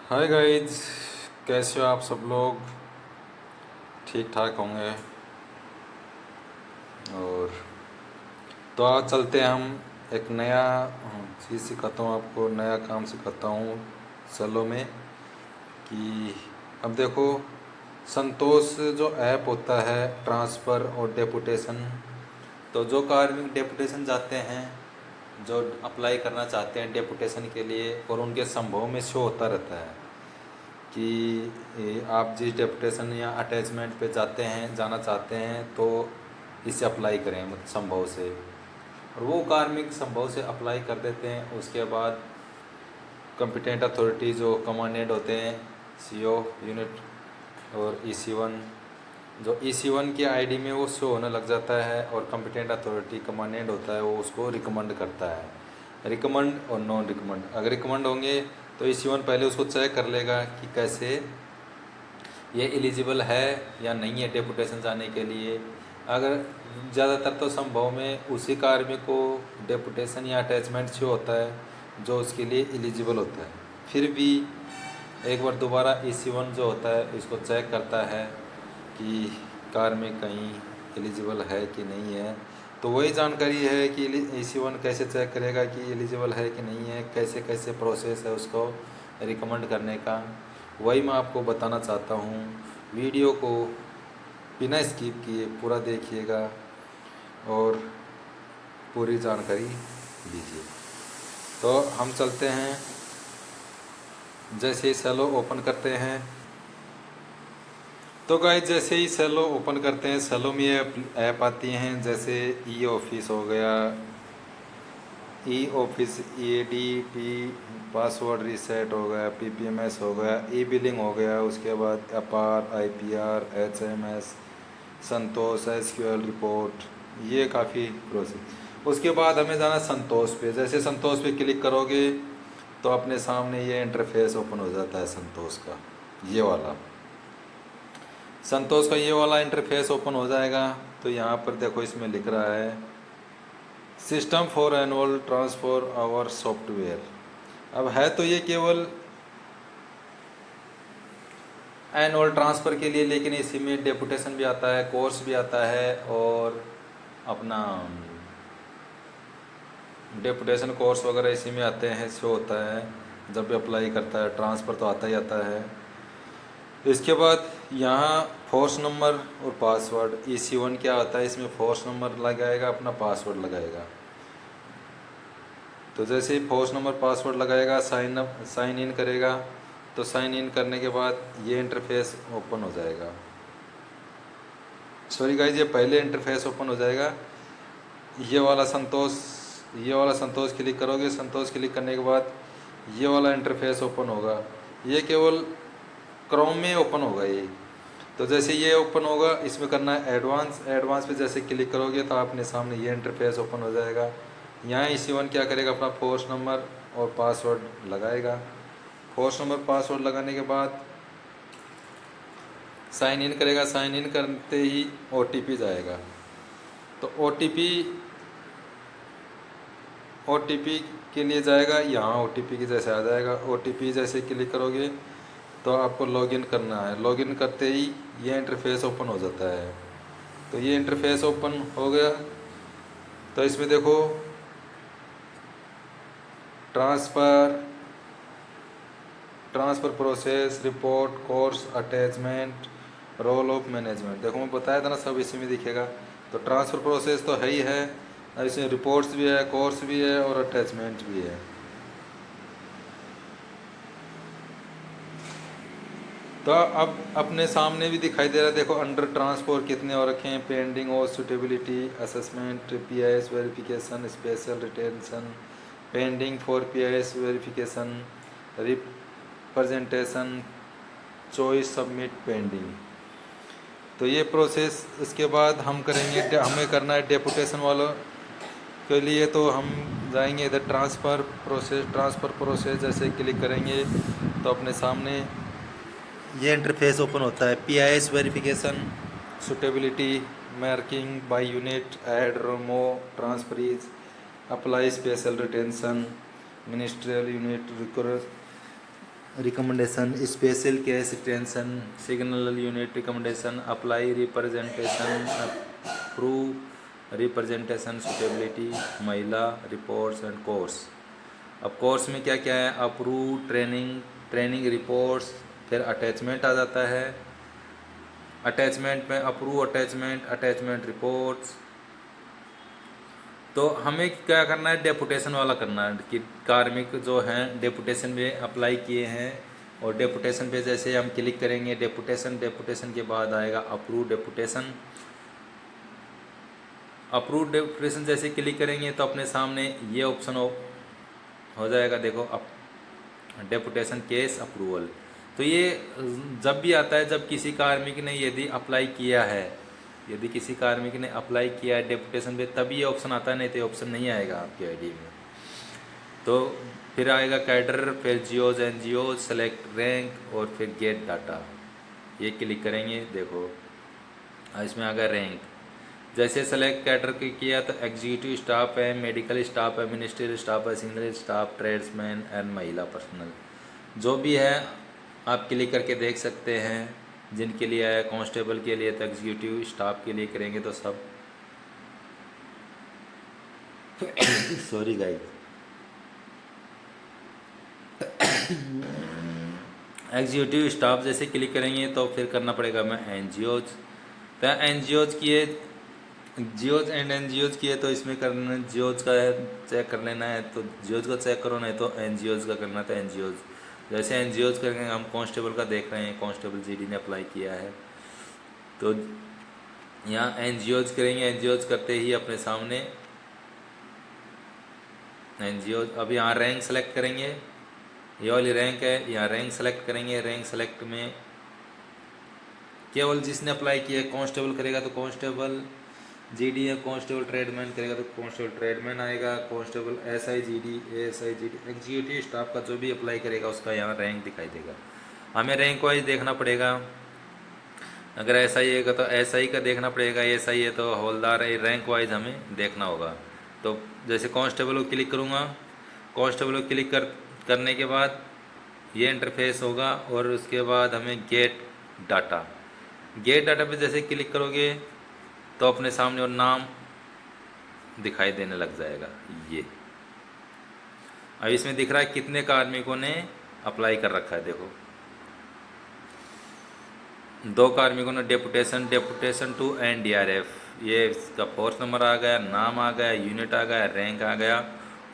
Hi guys, कैसे हो आप सब लोग? ठीक ठाक होंगे। और तो आज चलते हैं हम एक नया चीज़ सिखाता हूँ आपको, नया काम सिखाता हूँ सेलो में। कि अब देखो, संतोष जो ऐप होता है ट्रांसफ़र और डेपुटेशन, तो जो कार्मिक डेपुटेशन जाते हैं, जो अप्लाई करना चाहते हैं डेपुटेशन के लिए, और उनके संभव में शो होता रहता है कि आप जिस डेपुटेशन या अटैचमेंट पे जाना चाहते हैं तो इसे अप्लाई करें, मतलब संभव से। और वो कार्मिक संभव से अप्लाई कर देते हैं। उसके बाद कंपिटेंट अथॉरिटी जो कमांडेंट होते हैं, सीओ यूनिट और EC1, जो EC1 की आईडी में वो शो होने लग जाता है, और कंपिटेंट अथॉरिटी कमांडेंट होता है, वो उसको रिकमेंड करता है। रिकमेंड और नॉन रिकमेंड, अगर रिकमेंड होंगे तो EC1 पहले उसको चेक कर लेगा कि कैसे ये एलिजिबल है या नहीं है डेपुटेशन जाने के लिए। अगर ज़्यादातर तो संभव में उसी कार्मिक को डेपुटेशन या अटैचमेंट से होता है जो उसके लिए एलिजिबल होता है। फिर भी एक बार दोबारा EC1 जो होता है इसको चेक करता है कि कार्मिक कहीं एलिजिबल है कि नहीं है। तो वही जानकारी है कि EC1 कैसे चेक करेगा कि एलिजिबल है कि नहीं है, कैसे कैसे प्रोसेस है उसको रिकमेंड करने का, वही मैं आपको बताना चाहता हूँ। वीडियो को बिना स्किप किए पूरा देखिएगा और पूरी जानकारी लीजिए। तो हम चलते हैं, जैसे ही सेलो ओपन करते हैं, तो गाइस जैसे ही सेलो ओपन करते हैं, सेलो में ये ऐप आती हैं, जैसे ई ऑफिस हो गया, e office EADP, password reset हो गया, PPMS हो गया, ई बिलिंग हो गया, उसके बाद अपार, IPR, HMS, संतोष, SQL रिपोर्ट, ये काफ़ी प्रोसेस। उसके बाद हमें जाना संतोष पे। जैसे संतोष पे क्लिक करोगे तो अपने सामने ये इंटरफेस ओपन हो जाता है संतोष का, ये वाला संतोष का ये वाला इंटरफेस ओपन हो जाएगा। तो यहाँ पर देखो, इसमें लिख रहा है system for annual transfer our software. अब है तो ये केवल एनुअल ट्रांसफ़र के लिए, लेकिन इसी में डेपुटेशन भी आता है, कोर्स भी आता है, और अपना डेपुटेशन कोर्स वगैरह इसी में आते हैं, शो होता है जब भी अप्लाई करता है। ट्रांसफ़र तो आता ही आता है। इसके बाद यहाँ फोर्स नंबर और पासवर्ड, EC1 क्या होता है, इसमें फोर्स नंबर लगाएगा, अपना पासवर्ड लगाएगा। तो जैसे ही फोर्स नंबर पासवर्ड लगाएगा, साइन इन करेगा, तो साइन इन करने के बाद ये इंटरफेस ओपन हो जाएगा। सॉरी गाइज, ये पहले इंटरफेस ओपन हो जाएगा। ये वाला संतोष क्लिक करोगे, संतोष क्लिक करने के बाद ये वाला इंटरफेस ओपन होगा। ये केवल क्रोम में ओपन होगा ये। तो जैसे ये ओपन होगा, इसमें करना है एडवांस पे जैसे क्लिक करोगे तो आपने सामने ये इंटरफेस ओपन हो जाएगा। यहाँ EC1 क्या करेगा, अपना फोर्स नंबर और पासवर्ड लगाएगा। फोर्स नंबर पासवर्ड लगाने के बाद साइन इन करेगा। साइन इन करते ही OTP जाएगा। तो OTP के लिए जाएगा, यहाँ OTP की जैसे आ जाएगा। OTP जैसे क्लिक करोगे तो आपको लॉगिन करना है। लॉगिन करते ही ये इंटरफेस ओपन हो जाता है। तो ये इंटरफेस ओपन हो गया। तो इसमें देखो, transfer process, report, course, attachment, role of management, देखो मैं बताया था ना, सब इसी में दिखेगा। तो ट्रांसफ़र प्रोसेस तो है ही है, और इसमें रिपोर्ट्स भी है, कोर्स भी है, और अटैचमेंट भी है। तो अब अपने सामने भी दिखाई दे रहा है, देखो अंडर ट्रांसफर कितने और रखे हैं, पेंडिंग और suitability assessment, PIS verification, special retention, pending for PIS verification, representation, choice, submit, pending. तो ये प्रोसेस इसके बाद हम करेंगे, हमें करना है डेपुटेशन वालों के लिए। तो हम जाएंगे इधर ट्रांसफ़र प्रोसेस जैसे क्लिक करेंगे तो अपने सामने ये इंटरफेस ओपन होता है। PIS verification, suitability, marking by unit, add रोमो, transferees, apply special retention, ministerial unit, recommendation, special case tension, signal unit recommendation, apply representation, approve representation, suitability, महिला रिपोर्ट्स एंड कोर्स। अब कोर्स में क्या क्या है, approve, training reports, फिर attachment आ जाता है। अटैचमेंट में अप्रूव अटैचमेंट रिपोर्ट्स। तो हमें क्या करना है, डेपुटेशन वाला करना है कि कार्मिक जो हैं डेपुटेशन पे अप्लाई किए हैं, और डेपुटेशन पे जैसे हम क्लिक करेंगे डेपुटेशन के बाद आएगा अप्रूव डेपुटेशन। अप्रूव डेपुटेशन जैसे क्लिक करेंगे तो अपने सामने ये ऑप्शन हो जाएगा, देखो अब डेपुटेशन केस अप्रूवल। तो ये जब भी आता है जब किसी कार्मिक ने यदि अप्लाई किया है, यदि किसी कार्मिक ने अप्लाई किया है डेपुटेशन पे, तभी ये ऑप्शन आता है, नहीं तो ऑप्शन नहीं आएगा आपके आईडी में। तो फिर आएगा कैडर, फिर जियोज एनजीओ, सेलेक्ट रैंक, और फिर गेट डाटा। ये क्लिक करेंगे, देखो इसमें आ गया रैंक। जैसे सेलेक्ट कैडर किया तो एग्जीक्यूटिव स्टाफ है, मेडिकल स्टाफ है, मिनिस्ट्रियल स्टाफ है, सीनियर स्टाफ, ट्रेड्समैन एंड महिला पर्सनल, जो भी है आप क्लिक करके देख सकते हैं। जिनके लिए है कांस्टेबल के लिए तो एग्जीक्यूटिव स्टाफ के लिए करेंगे तो सब सॉरी गाइस, एग्जीक्यूटिव स्टाफ जैसे क्लिक करेंगे तो फिर करना पड़ेगा मैं एनजीओज। तो एनजीओज किए, जियोज एंड एनजीओज किए तो इसमें करना, जियोज का चेक कर लेना है तो जियोज का चेक करो, नहीं तो एनजीओज का करना था एनजीओज। जैसे एनजीओज करेंगे, हम कांस्टेबल का देख रहे हैं, कांस्टेबल जीडी ने अप्लाई किया है, तो यहाँ एनजीओज करेंगे। एनजीओज करते ही अपने सामने एनजीओज, अब यहाँ रैंक सेलेक्ट करेंगे, ये वाली रैंक है, यहाँ रैंक सेलेक्ट करेंगे। रैंक सेलेक्ट में केवल जिसने अप्लाई किया है, कांस्टेबल करेगा तो कांस्टेबल, जीडी है, कांस्टेबल ट्रेडमैन करेगा तो कांस्टेबल ट्रेडमैन आएगा, constable SI GD, ASI GD, executive staff का जो भी अप्लाई करेगा उसका यहाँ रैंक दिखाई देगा। हमें रैंक वाइज देखना पड़ेगा, अगर एसआई है तो एसआई का देखना पड़ेगा, एसआई है तो हवलदार है, रैंक वाइज हमें देखना होगा। तो जैसे कांस्टेबल को क्लिक करूँगा, कांस्टेबल को क्लिक करने के बाद ये इंटरफेस होगा, और उसके बाद हमें गेट डाटा पे जैसे क्लिक करोगे तो अपने सामने और नाम दिखाई देने लग जाएगा। ये अब इसमें दिख रहा है कितने कार्मिकों ने अप्लाई कर रखा है, देखो 2 कार्मिकों ने डेपुटेशन टू एनडीआरएफ, ये इसका फोर्स नंबर आ गया, नाम आ गया, यूनिट आ गया, रैंक आ गया,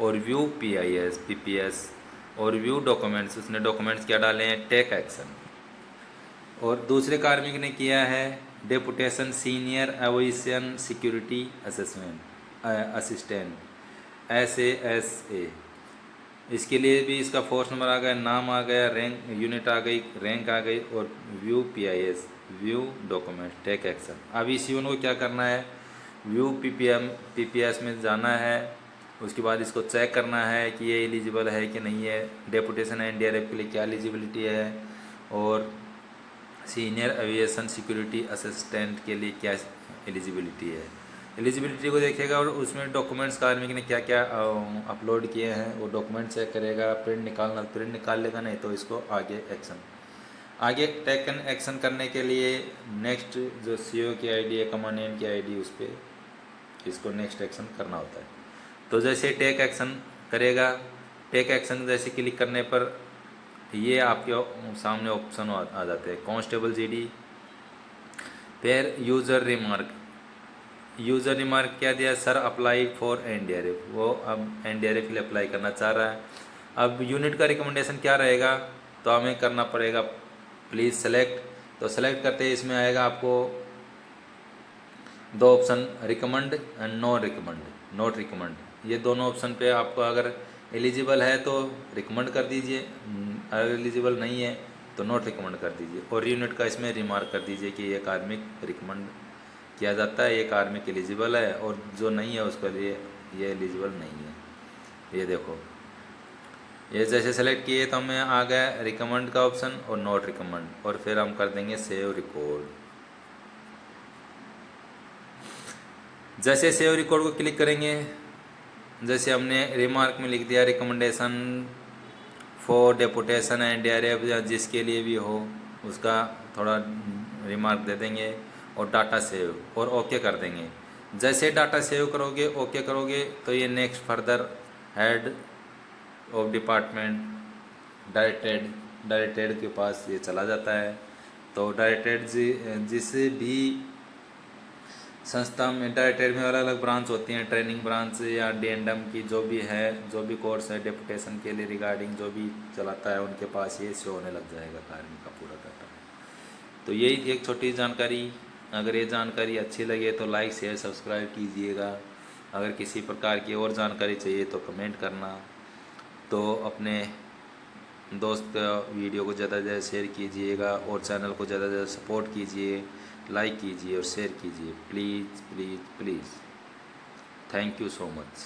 और व्यू पीआईएस पीपीएस, और व्यू डॉक्यूमेंट्स, उसने डॉक्यूमेंट्स क्या डाले हैं, टेक एक्शन। और दूसरे कार्मिक ने किया है deputation senior aviation security assistant SASA, इसके लिए भी इसका फोर्स नंबर आ गया, नाम आ गया, रैंक यूनिट आ गई, रैंक आ गई, और view PIS, view document, take action. अब इस यून को क्या करना है, व्यू पीपीएस में जाना है, उसके बाद इसको चेक करना है कि ये एलिजिबल है कि नहीं है, डेपुटेशन एनडीआरएफ के लिए क्या एलिजिबिलिटी है, और सीनियर एविएशन सिक्योरिटी असिस्टेंट के लिए क्या एलिजिबिलिटी है। एलिजिबिलिटी को देखेगा और उसमें डॉक्यूमेंट्स कार्मिक ने क्या क्या अपलोड किए हैं वो डॉक्यूमेंट चेक करेगा, प्रिंट निकाल लेगा, नहीं तो इसको आगे टेकन एक्शन करने के लिए नेक्स्ट जो सीओ की आईडी है, कमांडेंट की आईडी, उस पर इसको नेक्स्ट एक्शन करना होता है। तो जैसे टेक एक्शन करेगा, टेक एक्शन जैसे क्लिक करने पर ये आपके सामने ऑप्शन आ जाते हैं, कांस्टेबल जीडी, फिर यूज़र रिमार्क क्या दिया, सर अप्लाई फॉर एनडीआरएफ, वो अब एनडीआरएफ के लिए अप्लाई करना चाह रहा है। अब यूनिट का रिकमेंडेशन क्या रहेगा, तो हमें करना पड़ेगा प्लीज़ सेलेक्ट। तो सेलेक्ट करते ही इसमें आएगा आपको 2 option, recommend and not recommend. ये दोनों ऑप्शन पे आपको अगर एलिजिबल है तो रिकमेंड कर दीजिए, अगर एलिजिबल नहीं है तो नॉट रिकमेंड कर दीजिए, और यूनिट का इसमें रिमार्क कर दीजिए कि ये कार्मिक रिकमेंड किया जाता है, ये कार्मिक एलिजिबल है, और जो नहीं है उसके लिए ये एलिजिबल नहीं है। ये देखो, ये जैसे सेलेक्ट किए तो हमें आ गया रिकमेंड का ऑप्शन और नॉट रिकमेंड, और फिर हम कर देंगे सेव रिकॉर्ड। जैसे सेव रिकॉर्ड को क्लिक करेंगे, जैसे हमने रिमार्क में लिख दिया recommendation for deputation and DRF या जिसके लिए भी हो उसका थोड़ा रिमार्क दे देंगे और डाटा सेव और ओके कर देंगे। जैसे डाटा सेव करोगे ओके करोगे तो ये next further head of department directed के पास ये चला जाता है। तो डायरेक्टेड जिस भी संस्था में डायरेक्टेड में अलग अलग ब्रांच होती हैं, ट्रेनिंग ब्रांच या D&M की जो भी है, जो भी कोर्स है डेपुटेशन के लिए रिगार्डिंग जो भी चलाता है उनके पास ये शो होने लग जाएगा कार्य का पूरा डाटा। तो यही एक छोटी जानकारी। अगर ये जानकारी अच्छी लगे तो लाइक शेयर सब्सक्राइब कीजिएगा। अगर किसी प्रकार की और जानकारी चाहिए तो कमेंट करना। तो अपने दोस्त वीडियो को ज़्यादा से ज़्यादा शेयर कीजिएगा और चैनल को ज़्यादा से ज़्यादा सपोर्ट कीजिए, लाइक कीजिए और शेयर कीजिए, please please please. Thank you so much.